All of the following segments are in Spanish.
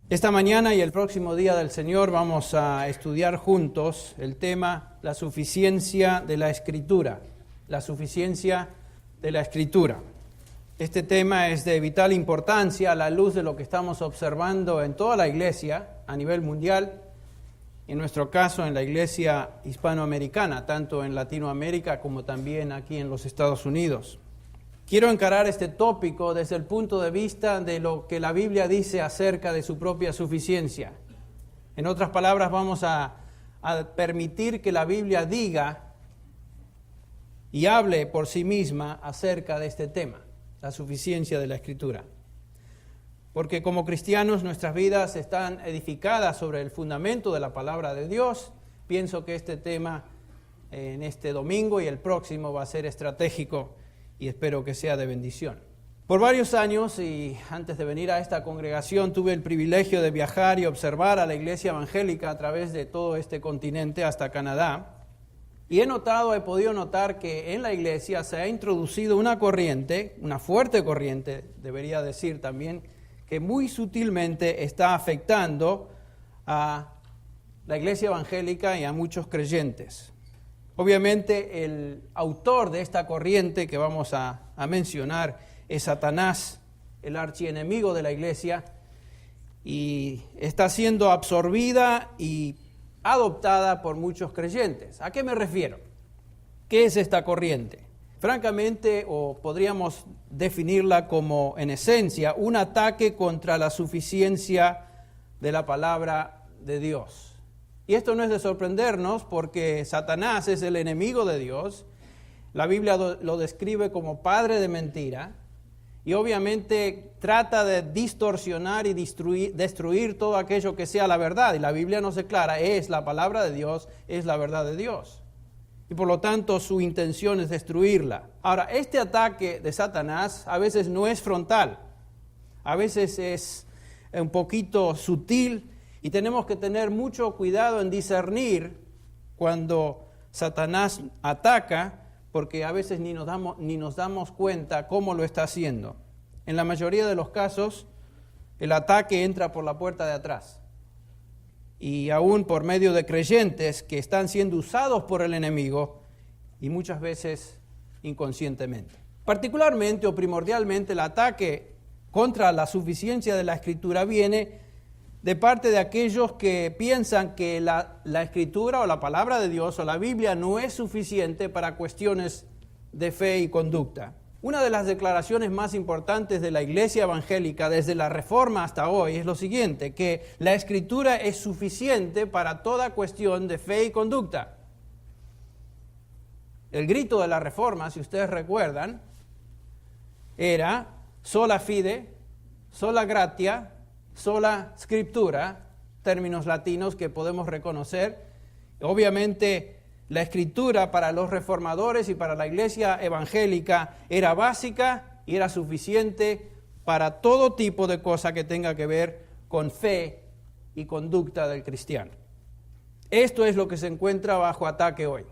Esta mañana y el próximo día del Señor vamos a estudiar juntos el tema la suficiencia de la Escritura. La suficiencia de la Escritura. Este tema es de vital importancia a la luz de lo que estamos observando en toda la iglesia a nivel mundial, en nuestro caso en la iglesia hispanoamericana, tanto en Latinoamérica como también aquí en los Estados Unidos. Quiero encarar este tópico desde el punto de vista de lo que la Biblia dice acerca de su propia suficiencia. En otras palabras, vamos a permitir que la Biblia diga y hable por sí misma acerca de este tema, la suficiencia de la Escritura. Porque como cristianos nuestras vidas están edificadas sobre el fundamento de la palabra de Dios. Pienso que este tema en este domingo y el próximo va a ser estratégico y espero que sea de bendición. Por varios años y antes de venir a esta congregación tuve el privilegio de viajar y observar a la iglesia evangélica a través de todo este continente hasta Canadá. Y he podido notar que en la iglesia se ha introducido una corriente, una fuerte corriente, debería decir también, que muy sutilmente está afectando a la iglesia evangélica y a muchos creyentes. Obviamente el autor de esta corriente que vamos a mencionar es Satanás, el archienemigo de la iglesia, y está siendo absorbida y adoptada por muchos creyentes. ¿A qué me refiero? ¿Qué es esta corriente? Francamente, o podríamos definirla como, en esencia, un ataque contra la suficiencia de la palabra de Dios. Y esto no es de sorprendernos porque Satanás es el enemigo de Dios. La Biblia lo describe como padre de mentira y obviamente trata de distorsionar y destruir todo aquello que sea la verdad. Y la Biblia nos declara, es la palabra de Dios, es la verdad de Dios. Y por lo tanto su intención es destruirla. Ahora, este ataque de Satanás a veces no es frontal, a veces es un poquito sutil y tenemos que tener mucho cuidado en discernir cuando Satanás ataca, porque a veces ni nos damos cuenta cómo lo está haciendo. En la mayoría de los casos, el ataque entra por la puerta de atrás. Y aún por medio de creyentes que están siendo usados por el enemigo y muchas veces inconscientemente. Particularmente o primordialmente el ataque contra la suficiencia de la Escritura viene de parte de aquellos que piensan que la Escritura o la palabra de Dios o la Biblia no es suficiente para cuestiones de fe y conducta. Una de las declaraciones más importantes de la iglesia evangélica desde la Reforma hasta hoy es lo siguiente, que la Escritura es suficiente para toda cuestión de fe y conducta. El grito de la Reforma, si ustedes recuerdan, era sola fide, sola gratia, sola scriptura, términos latinos que podemos reconocer. Obviamente la Escritura para los reformadores y para la iglesia evangélica era básica y era suficiente para todo tipo de cosa que tenga que ver con fe y conducta del cristiano. Esto es lo que se encuentra bajo ataque hoy,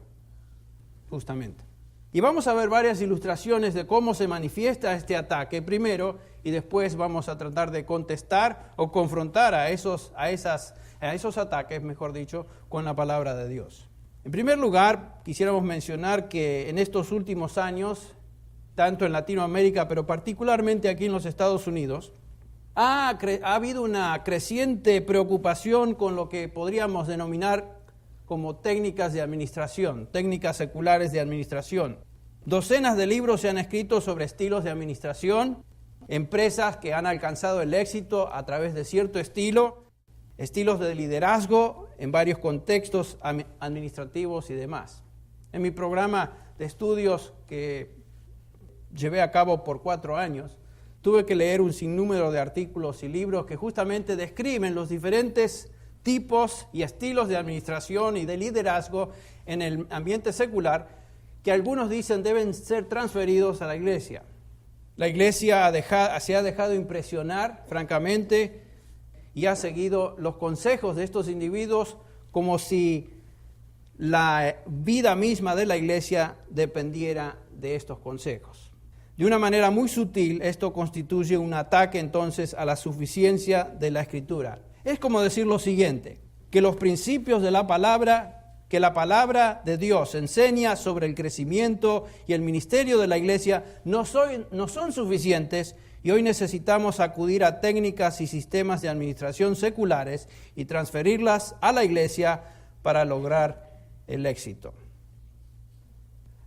justamente. Y vamos a ver varias ilustraciones de cómo se manifiesta este ataque primero y después vamos a tratar de contestar o confrontar a esos ataques, mejor dicho, con la palabra de Dios. En primer lugar, quisiéramos mencionar que en estos últimos años, tanto en Latinoamérica, pero particularmente aquí en los Estados Unidos, ha habido una creciente preocupación con lo que podríamos denominar como técnicas de administración, técnicas seculares de administración. Docenas de libros se han escrito sobre estilos de administración, empresas que han alcanzado el éxito a través de cierto estilo, estilos de liderazgo en varios contextos administrativos y demás. En mi programa de estudios que llevé a cabo por 4 años, tuve que leer un sinnúmero de artículos y libros que justamente describen los diferentes tipos y estilos de administración y de liderazgo en el ambiente secular que algunos dicen deben ser transferidos a la iglesia. La iglesia se ha dejado impresionar, francamente, y ha seguido los consejos de estos individuos como si la vida misma de la iglesia dependiera de estos consejos. De una manera muy sutil, esto constituye un ataque entonces a la suficiencia de la Escritura. Es como decir lo siguiente, que los principios de la palabra, que la palabra de Dios enseña sobre el crecimiento y el ministerio de la iglesia no son suficientes y hoy necesitamos acudir a técnicas y sistemas de administración seculares y transferirlas a la iglesia para lograr el éxito.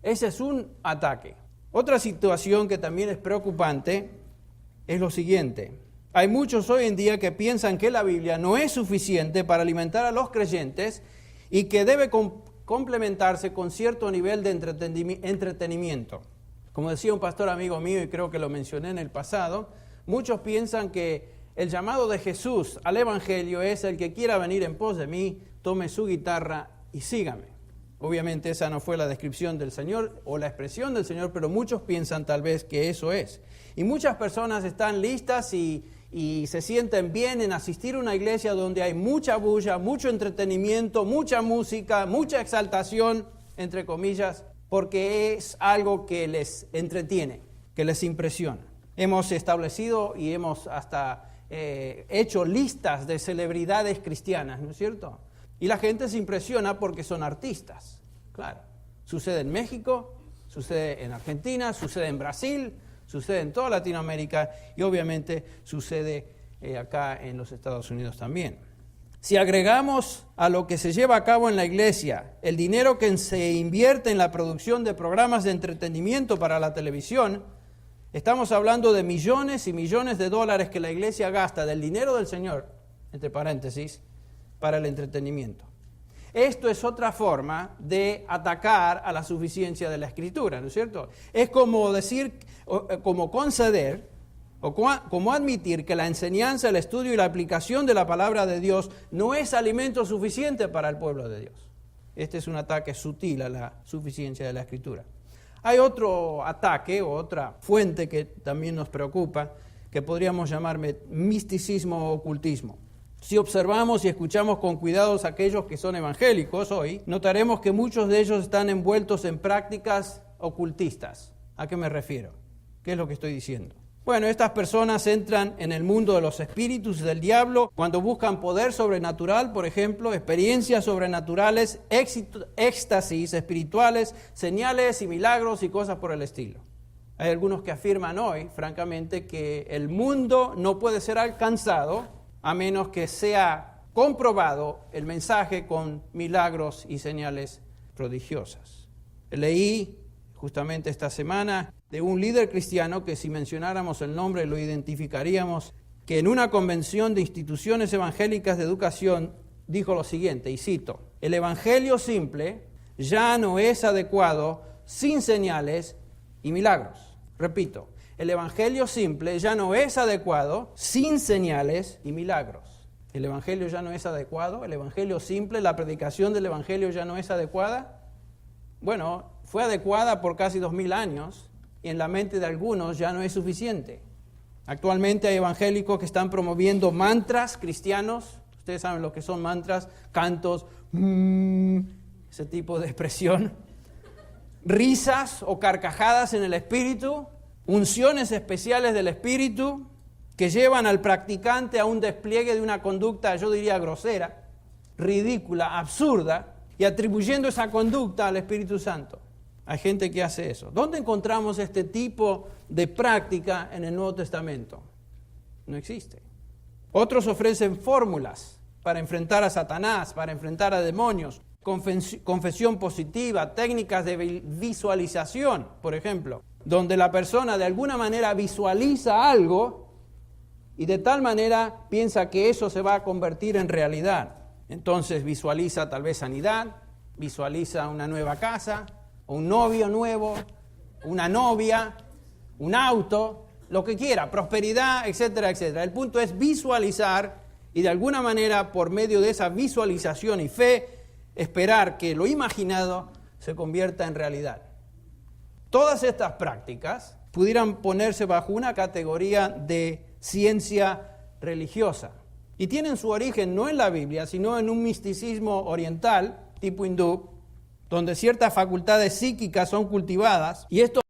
Ese es un ataque. Otra situación que también es preocupante es lo siguiente. Hay muchos hoy en día que piensan que la Biblia no es suficiente para alimentar a los creyentes y que debe complementarse con cierto nivel de entretenimiento. Como decía un pastor amigo mío, y creo que lo mencioné en el pasado, muchos piensan que el llamado de Jesús al Evangelio es: el que quiera venir en pos de mí, tome su guitarra y sígame. Obviamente esa no fue la descripción del Señor o la expresión del Señor, pero muchos piensan tal vez que eso es. Y muchas personas están listas y se sienten bien en asistir a una iglesia donde hay mucha bulla, mucho entretenimiento, mucha música, mucha exaltación, entre comillas, porque es algo que les entretiene, que les impresiona. Hemos establecido y hemos hasta hecho listas de celebridades cristianas, ¿no es cierto? Y la gente se impresiona porque son artistas, claro. Sucede en México, sucede en Argentina, sucede en Brasil, sucede en toda Latinoamérica y obviamente sucede acá en los Estados Unidos también. Si agregamos a lo que se lleva a cabo en la iglesia el dinero que se invierte en la producción de programas de entretenimiento para la televisión, estamos hablando de millones y millones de dólares que la iglesia gasta del dinero del Señor, entre paréntesis, para el entretenimiento. Esto es otra forma de atacar a la suficiencia de la Escritura, ¿no es cierto? Es como decir, como conceder, o como admitir que la enseñanza, el estudio y la aplicación de la palabra de Dios no es alimento suficiente para el pueblo de Dios. Este es un ataque sutil a la suficiencia de la Escritura. Hay otro ataque o otra fuente que también nos preocupa, que podríamos llamar misticismo o ocultismo. Si observamos y escuchamos con cuidado a aquellos que son evangélicos hoy, notaremos que muchos de ellos están envueltos en prácticas ocultistas. ¿A qué me refiero? ¿Qué es lo que estoy diciendo? Bueno, estas personas entran en el mundo de los espíritus del diablo cuando buscan poder sobrenatural, por ejemplo, experiencias sobrenaturales, éxtasis espirituales, señales y milagros y cosas por el estilo. Hay algunos que afirman hoy, francamente, que el mundo no puede ser alcanzado a menos que sea comprobado el mensaje con milagros y señales prodigiosas. Leí justamente esta semana de un líder cristiano que, si mencionáramos el nombre lo identificaríamos, que en una convención de instituciones evangélicas de educación dijo lo siguiente, y cito: el evangelio simple ya no es adecuado sin señales y milagros. Repito, el evangelio simple ya no es adecuado sin señales y milagros. El evangelio ya no es adecuado, el evangelio simple, la predicación del evangelio ya no es adecuada. Bueno, fue adecuada por casi 2000 años y en la mente de algunos ya no es suficiente. Actualmente hay evangélicos que están promoviendo mantras cristianos. Ustedes saben lo que son mantras, cantos, ese tipo de expresión. Risas o carcajadas en el espíritu, unciones especiales del espíritu que llevan al practicante a un despliegue de una conducta, yo diría, grosera, ridícula, absurda, y atribuyendo esa conducta al Espíritu Santo. Hay gente que hace eso. ¿Dónde encontramos este tipo de práctica en el Nuevo Testamento? No existe. Otros ofrecen fórmulas para enfrentar a Satanás, para enfrentar a demonios, confesión positiva, técnicas de visualización, por ejemplo, donde la persona de alguna manera visualiza algo y de tal manera piensa que eso se va a convertir en realidad. Entonces visualiza tal vez sanidad, visualiza una nueva casa, un novio nuevo, una novia, un auto, lo que quiera, prosperidad, etcétera, etcétera. El punto es visualizar y de alguna manera por medio de esa visualización y fe esperar que lo imaginado se convierta en realidad. Todas estas prácticas pudieran ponerse bajo una categoría de ciencia religiosa y tienen su origen no en la Biblia, sino en un misticismo oriental, tipo hindú, donde ciertas facultades psíquicas son cultivadas y esto